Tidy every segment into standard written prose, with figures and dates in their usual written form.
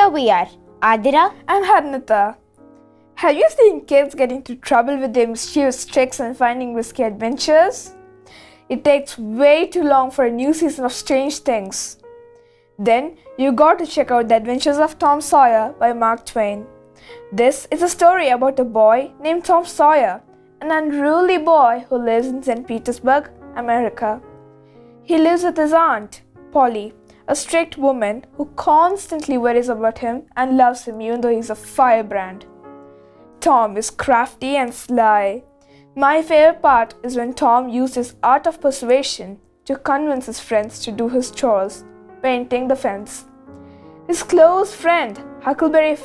here we are. Adira? I'm Harnita. Have you seen kids getting into trouble with their mischievous tricks and finding risky adventures? It takes way too long for a new season of Strange Things. Then you got to check out The Adventures of Tom Sawyer by Mark Twain. This is a story about a boy named Tom Sawyer, an unruly boy who lives in St. Petersburg, America. He lives with his aunt, Polly, a strict woman who constantly worries about him and loves him even though he's a firebrand. Tom is crafty and sly. My favorite part is when Tom used his art of persuasion to convince his friends to do his chores, painting the fence. His close friend, Huckleberry,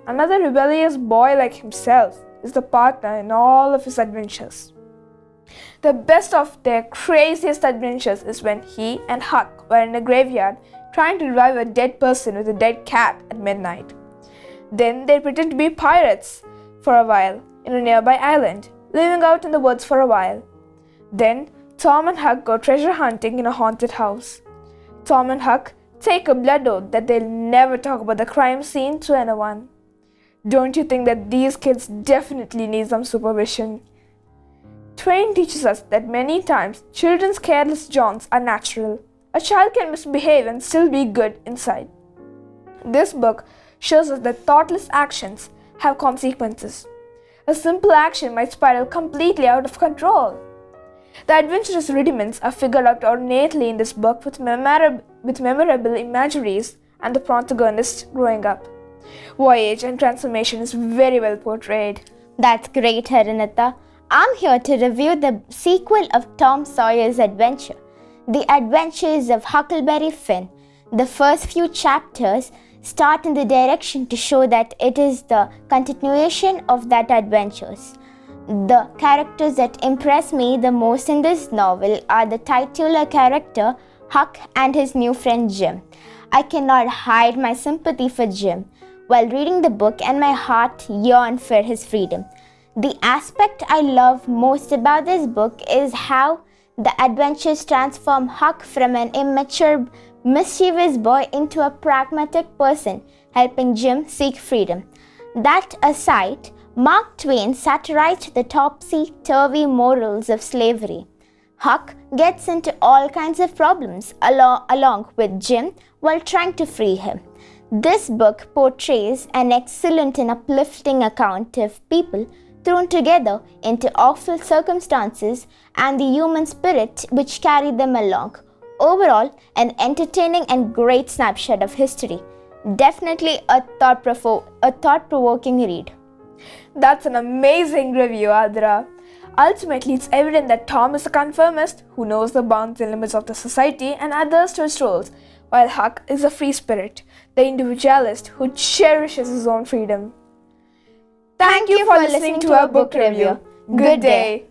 another rebellious boy like himself, is the partner in all of his adventures. The best of their craziest adventures is when he and Huck were in a graveyard trying to revive a dead person with a dead cat at midnight. Then they pretend to be pirates for a while in a nearby island, living out in the woods for a while. Then Tom and Huck go treasure hunting in a haunted house. Tom and Huck take a blood oath that they'll never talk about the crime scene to anyone. Don't you think that these kids definitely need some supervision? Twain teaches us that many times children's careless jaunts are natural. A child can misbehave and still be good inside. This book shows us that thoughtless actions have consequences. A simple action might spiral completely out of control. The adventurous rudiments are figured out ornately in this book with memorable imageries and the protagonist growing up. Voyage and transformation is very well portrayed. That's great, Harinata. I'm here to review the sequel of Tom Sawyer's adventure, The Adventures of Huckleberry Finn. The first few chapters start in the direction to show that it is the continuation of that adventures. The characters that impress me the most in this novel are the titular character, Huck, and his new friend Jim. I cannot hide my sympathy for Jim while reading the book, and my heart yearned for his freedom. The aspect I love most about this book is how the adventures transform Huck from an immature, mischievous boy into a pragmatic person, helping Jim seek freedom. That aside, Mark Twain satirized the topsy-turvy morals of slavery. Huck gets into all kinds of problems along with Jim while trying to free him. This book portrays an excellent and uplifting account of people thrown together into awful circumstances and the human spirit which carried them along. Overall, an entertaining and great snapshot of history. Definitely a thought-provoking read. That's an amazing review, Adra. Ultimately, it's evident that Tom is a conformist who knows the bounds and limits of the society and adheres to his rules, while Huck is a free spirit, the individualist who cherishes his own freedom. Thank you for listening to our book review. Good day.